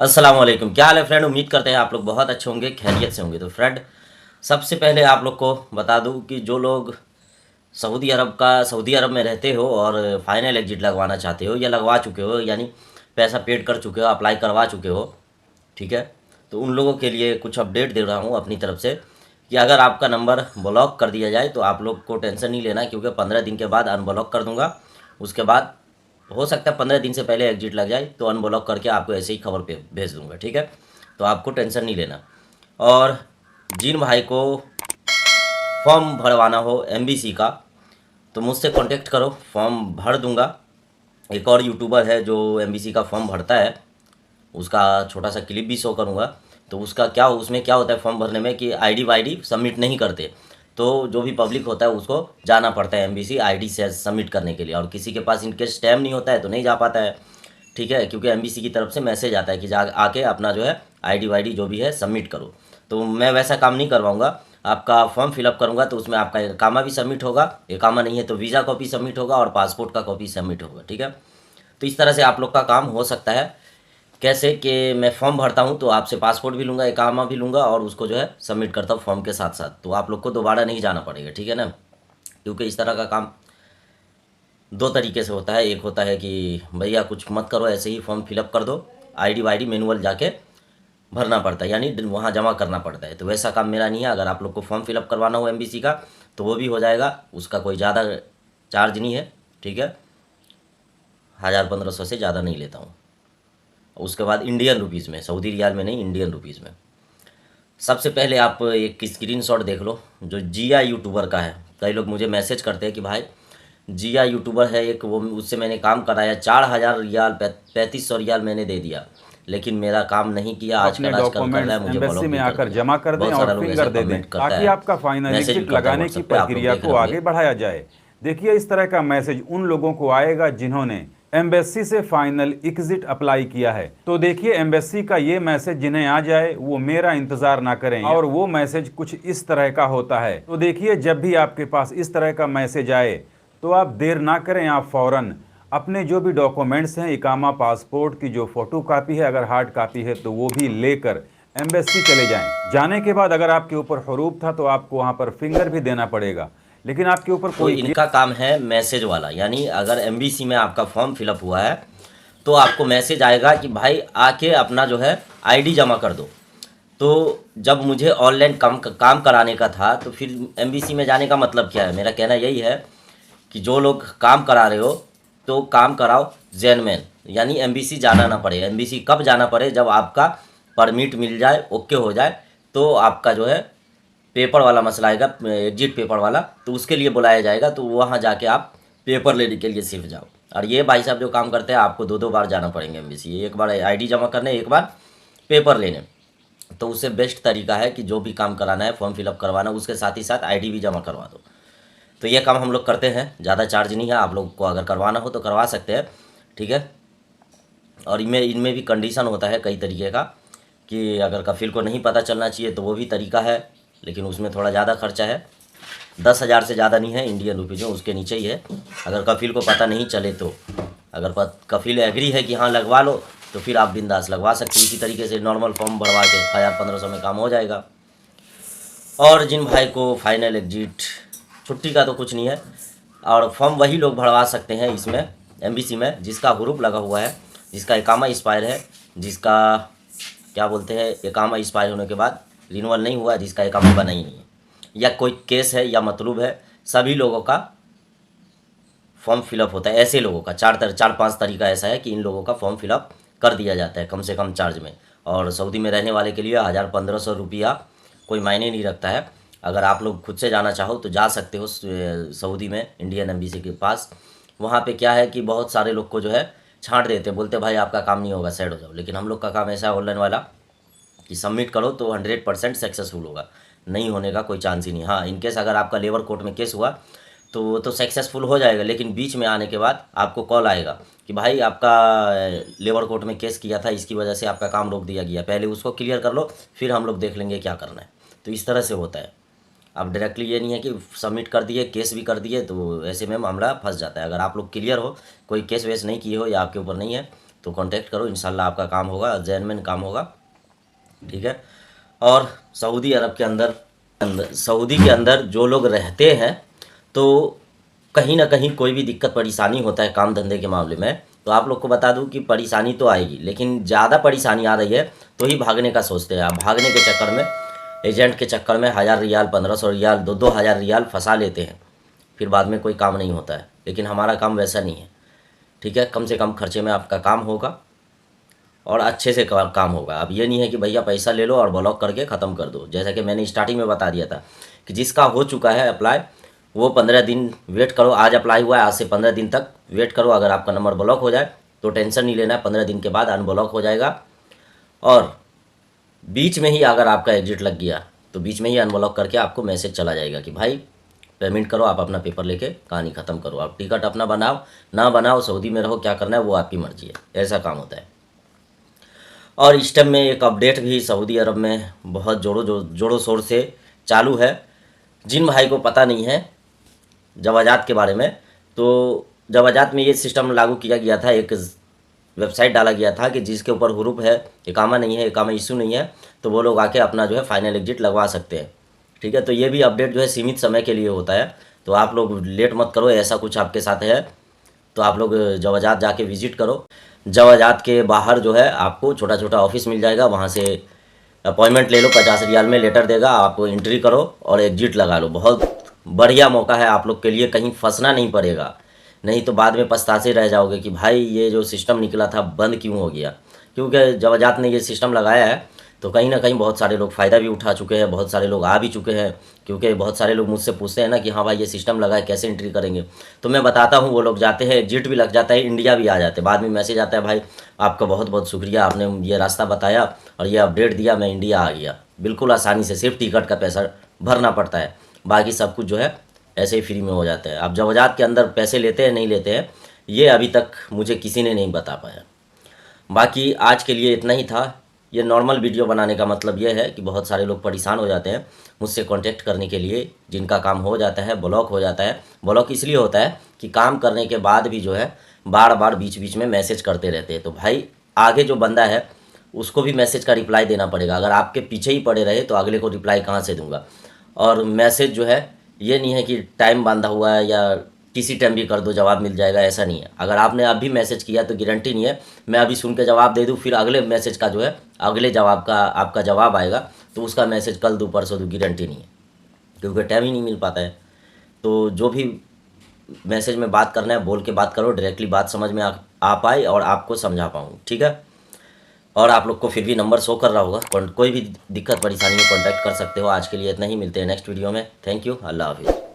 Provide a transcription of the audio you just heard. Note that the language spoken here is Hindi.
अस्सलाम वालेकुम। क्या हाल है फ्रेंड? उम्मीद करते हैं आप लोग बहुत अच्छे होंगे, खैरियत से होंगे। तो फ्रेंड, सबसे पहले आप लोग को बता दूं कि जो लोग सऊदी अरब में रहते हो और फाइनल एग्जिट लगवाना चाहते हो या लगवा चुके हो, यानी पैसा पेड कर चुके हो, अप्लाई करवा चुके हो, ठीक है, तो उन लोगों के लिए कुछ अपडेट दे रहा हूँ अपनी तरफ से कि अगर आपका नंबर ब्लॉक कर दिया जाए तो आप लोग को टेंशन नहीं लेना, क्योंकि 15 दिन के बाद अनब्लॉक कर दूंगा। उसके बाद हो सकता है 15 दिन से पहले एग्जिट लग जाए, तो अनब्लॉक करके आपको ऐसे ही खबर पे भेज दूंगा, ठीक है। तो आपको टेंशन नहीं लेना। और जिन भाई को फॉर्म भरवाना हो एमबीसी का, तो मुझसे कांटेक्ट करो, फॉर्म भर दूंगा। एक और यूट्यूबर है जो एमबीसी का फॉर्म भरता है, उसका छोटा सा क्लिप भी शो करूँगा। तो उसमें क्या होता है फॉर्म भरने में कि आईडी वाईडी सबमिट नहीं करते, तो जो भी पब्लिक होता है उसको जाना पड़ता है एमबीसी आईडी से सबमिट करने के लिए। और किसी के पास इनकेस टाइम नहीं होता है तो नहीं जा पाता है, ठीक है, क्योंकि एमबीसी की तरफ से मैसेज आता है कि जा आके अपना जो है आईडी वाईडी जो भी है सबमिट करो। तो मैं वैसा काम नहीं करवाऊँगा, आपका फॉर्म फिलअप करूँगा तो उसमें आपका एकामा भी सबमिट होगा, एकामा नहीं है तो वीज़ा कॉपी सबमिट होगा और पासपोर्ट का कॉपी सबमिट होगा, ठीक है। तो इस तरह से आप लोग का काम हो सकता है। कैसे कि मैं फॉर्म भरता हूँ तो आपसे पासपोर्ट भी लूँगा, एकामा भी लूँगा और उसको जो है सबमिट करता हूँ फॉर्म के साथ साथ, तो आप लोग को दोबारा नहीं जाना पड़ेगा, ठीक है ना। क्योंकि इस तरह का काम दो तरीके से होता है। एक होता है कि भैया कुछ मत करो, ऐसे ही फॉर्म फिलअप कर दो, आईडी वाईडी मैनुअल जाके भरना पड़ता है, यानी वहाँ जमा करना पड़ता है। तो वैसा काम मेरा नहीं है। अगर आप लोग को फॉर्म फिलअप करवाना हो एमबीसी का तो वो भी हो जाएगा, उसका कोई ज़्यादा चार्ज नहीं है, ठीक है। 1000-1500 से ज़्यादा नहीं लेता हूँ। उसके बाद इंडियन रुपीज़ में, सऊदी रियाल में नहीं, इंडियन रुपीज़ में। सबसे पहले आप एक स्क्रीनशॉट देख लो जो जिया यूट्यूबर का है। कई लोग मुझे मैसेज करते हैं कि भाई जिया यूट्यूबर है एक, वो उससे मैंने काम कराया, 4000 रियाल 3500 रियाल मैंने दे दिया, लेकिन मेरा काम नहीं किया, अपने आजकल कर रहा है, डॉक्यूमेंट्स मुझे एम्बेसी ब्लॉक में भी कर आकर दिया। जमा कर दें बहुत और सारा लोग ऐसा फिंगर दे दें कमेंट करता ताकि है, आपका फाइनल मैसेज भी एग्जिट करता है लगाने की व्हाट्सएप पे, आप लोग प्रक्रिया देख को रहे आगे होंगे। बढ़ाया जाए। देखिए, इस तरह का मैसेज उन लोगों को आएगा जिन्होंने एम्बेसी से फाइनल एग्जिट अप्लाई किया है। तो देखिए, एम्बेसी का ये मैसेज जिन्हें आ जाए वो मेरा इंतजार ना करें, और वो मैसेज कुछ इस तरह का होता है। तो देखिए, जब भी आपके पास इस तरह का मैसेज आए तो आप देर ना करें, आप फौरन अपने जो भी डॉक्यूमेंट्स हैं, इकामा, पासपोर्ट की जो फोटो कापी है, अगर हार्ड कापी है तो वो भी लेकर एम्बेसी चले जाएं। जाने के बाद अगर आपके ऊपर हरूफ था तो आपको वहां पर फिंगर भी देना पड़ेगा, लेकिन आपके ऊपर तो कोई इनका काम है मैसेज वाला, यानी अगर एमबीसी में आपका फॉर्म फिलअप हुआ है तो आपको मैसेज आएगा कि भाई आके अपना जो है आईडी जमा कर दो। तो जब मुझे ऑनलाइन काम कराने का था तो फिर एमबीसी में जाने का मतलब क्या है? मेरा कहना यही है कि जो लोग काम करा रहे हो तो काम कराओ जेनमैन, यानी एमबीसी जाना ना पड़े। एमबीसी कब जाना पड़े? जब आपका परमिट मिल जाए, ओके हो जाए, तो आपका जो है पेपर वाला मसला आएगा, एग्जिट पेपर वाला, तो उसके लिए बुलाया जाएगा। तो वहाँ जाके आप पेपर लेने के लिए सिर्फ जाओ। और ये भाई साहब जो काम करते हैं आपको दो दो बार जाना पड़ेंगे एमबीसी, एक बार आईडी जमा करने, एक बार पेपर लेने। तो उससे बेस्ट तरीका है कि जो भी काम कराना है, फॉर्म फिलअप करवाना, उसके साथ ही साथ आईडी भी जमा करवा दो। तो ये काम हम लोग करते हैं, ज़्यादा चार्ज नहीं है। आप लोग को अगर करवाना हो तो करवा सकते हैं, ठीक है। और इनमें इनमें भी कंडीशन होता है कई तरीके का, कि अगर कफिल को नहीं पता चलना चाहिए तो वो भी तरीका है, लेकिन उसमें थोड़ा ज़्यादा खर्चा है। 10,000 से ज़्यादा नहीं है इंडियन रुपीज़ में, उसके नीचे ही है। अगर कफिल को पता नहीं चले तो, अगर कफिल एग्री है कि हाँ लगवा लो, तो फिर आप बिंदास लगवा सकते हैं। इसी तरीके से नॉर्मल फॉर्म भरवा के 1000-1500 में काम हो जाएगा। और जिन भाई को फाइनल एग्जिट, छुट्टी का तो कुछ नहीं है, और फॉर्म वही लोग भरवा सकते हैं इसमें एमबीसी में जिसका हुरूफ लगा हुआ है, जिसका इकामा एक्सपायर है, जिसका क्या बोलते हैं, इकामा एक्सपायर होने के बाद रिन्यूअल नहीं हुआ, जिसका इकामा बना ही नहीं है, या कोई केस है या मतलूब है, सभी लोगों का फॉर्म फिलअप होता है। ऐसे लोगों का 4-5 तरीका ऐसा है कि इन लोगों का फॉर्म फिलअप कर दिया जाता है कम से कम चार्ज में। और सऊदी में रहने वाले के लिए 1000-1500 रुपया कोई मायने नहीं रखता है। अगर आप लोग खुद से जाना चाहो तो जा सकते हो सऊदी में इंडियन एम्बेसी के पास। वहाँ पे क्या है कि बहुत सारे लोग को जो है छांट देते, बोलते भाई आपका काम नहीं होगा, साइड हो जाओ। लेकिन हम लोग का काम ऐसा है ऑनलाइन वाला कि सबमिट करो तो 100% सक्सेसफुल होगा, नहीं होने का कोई चांस ही नहीं। हाँ, इनकेस अगर आपका लेबर कोर्ट में केस हुआ तो वो तो सक्सेसफुल हो जाएगा, लेकिन बीच में आने के बाद आपको कॉल आएगा कि भाई आपका लेबर कोर्ट में केस किया था, इसकी वजह से आपका काम रोक दिया गया, पहले उसको क्लियर कर लो, फिर हम लोग देख लेंगे क्या करना है। तो इस तरह से होता है। अब डायरेक्टली ये नहीं है कि सबमिट कर दिए, केस भी कर दिए, तो ऐसे में मामला फंस जाता है। अगर आप लोग क्लियर हो, कोई केस वेस नहीं किए हो या आपके ऊपर नहीं है, तो कांटेक्ट करो, इंशाल्लाह आपका काम होगा, जेन्युइन काम होगा, ठीक है। और सऊदी अरब के सऊदी के अंदर जो लोग रहते हैं तो कहीं ना कहीं कोई भी दिक्कत परेशानी होता है काम धंधे के मामले में, तो आप लोग को बता दूं कि परेशानी तो आएगी, लेकिन ज़्यादा परेशानी आ रही है तो ही भागने का सोचते हैं। आप भागने के चक्कर में, एजेंट के चक्कर में 1000 रियाल, 1500 रियाल, 2-2000 रियाल फंसा लेते हैं, फिर बाद में कोई काम नहीं होता है। लेकिन हमारा काम वैसा नहीं है, ठीक है। कम से कम खर्चे में आपका काम होगा और अच्छे से काम होगा। अब ये नहीं है कि भैया पैसा ले लो और ब्लॉक करके ख़त्म कर दो। जैसा कि मैंने स्टार्टिंग में बता दिया था कि जिसका हो चुका है अप्लाई, वो 15 दिन वेट करो। आज अप्लाई हुआ है, आज से 15 दिन तक वेट करो। अगर आपका नंबर ब्लॉक हो जाए तो टेंशन नहीं लेना है, 15 दिन के बाद अनब्लॉक हो जाएगा। और बीच में ही अगर आपका एग्जिट लग गया तो बीच में ही अनब्लॉक करके आपको मैसेज चला जाएगा कि भाई पेमेंट करो, आप अपना पेपर लेके कहानी ख़त्म करो। आप टिकट अपना बनाओ, ना बनाओ, सऊदी में रहो, क्या करना है वो आपकी मर्जी है, ऐसा काम होता है। और इस टाइम में एक अपडेट भी सऊदी अरब में बहुत जोरों शोर से चालू है। जिन भाई को पता नहीं है जवाजात के बारे में, तो जवाजात में ये सिस्टम लागू किया गया था, एक वेबसाइट डाला गया था कि जिसके ऊपर हुरूफ है, इकामा नहीं है, इकामा इशू नहीं है, तो वो लोग आके अपना जो है फाइनल एग्जिट लगवा सकते हैं, ठीक है। तो ये भी अपडेट जो है सीमित समय के लिए होता है, तो आप लोग लेट मत करो। ऐसा कुछ आपके साथ है तो आप लोग जवाजात जाके विजिट करो। जवाजात के बाहर जो है आपको छोटा छोटा ऑफिस मिल जाएगा, वहाँ से अपॉइंटमेंट ले लो, 50 रियाल में लेटर देगा, आप एंट्री करो और एग्जिट लगा लो। बहुत बढ़िया मौका है आप लोग के लिए, कहीं फंसना नहीं पड़ेगा, नहीं तो बाद में पछताते रह जाओगे कि भाई ये जो सिस्टम निकला था बंद क्यों हो गया। क्योंकि जवाजात ने ये सिस्टम लगाया है तो कहीं ना कहीं बहुत सारे लोग फ़ायदा भी उठा चुके हैं, बहुत सारे लोग आ भी चुके हैं। क्योंकि बहुत सारे लोग मुझसे पूछते हैं ना कि हाँ भाई ये सिस्टम लगा है, कैसे एंट्री करेंगे, तो मैं बताता हूँ। वो लोग जाते हैं, एग्जिट भी लग जाता है, इंडिया भी आ जाते हैं। बाद में मैसेज आता है, भाई आपका बहुत बहुत शुक्रिया, आपने ये रास्ता बताया और ये अपडेट दिया, मैं इंडिया आ गया। बिल्कुल आसानी से, सिर्फ टिकट का पैसा भरना पड़ता है, बाकी सब कुछ जो है ऐसे ही फ्री में हो जाता है। अब जवाजात के अंदर पैसे लेते हैं नहीं लेते हैं, ये अभी तक मुझे किसी ने नहीं बता पाया। बाकी आज के लिए इतना ही था। ये नॉर्मल वीडियो बनाने का मतलब ये है कि बहुत सारे लोग परेशान हो जाते हैं मुझसे कांटेक्ट करने के लिए, जिनका काम हो जाता है ब्लॉक हो जाता है। ब्लॉक इसलिए होता है कि काम करने के बाद भी जो है बार बार बीच बीच में मैसेज करते रहते हैं, तो भाई आगे जो बंदा है उसको भी मैसेज का रिप्लाई देना पड़ेगा। अगर आपके पीछे ही पड़े रहे तो अगले को रिप्लाई कहाँ से दूंगा। और मैसेज जो है ये नहीं है कि टाइम बांधा हुआ है या किसी टाइम भी कर दो जवाब मिल जाएगा, ऐसा नहीं है। अगर आपने अभी मैसेज किया तो गारंटी नहीं है मैं अभी सुन के जवाब दे दूँ, फिर अगले मैसेज का जो है अगले जवाब का आपका जवाब आएगा तो उसका मैसेज कल दूँ परसों दूँ, गारंटी नहीं है, क्योंकि टाइम ही नहीं मिल पाता है। तो जो भी मैसेज में बात करना है बोल के बात करो, डायरेक्टली बात समझ में आ पाए और आपको समझा पाऊँ, ठीक है। और आप लोग को फिर भी नंबर शो कर रहा होगा, कोई भी दिक्कत परेशानी हो कॉन्टैक्ट कर सकते हो। आज के लिए इतना ही, मिलते हैं नेक्स्ट वीडियो में। थैंक यू, अल्लाह हाफिज़।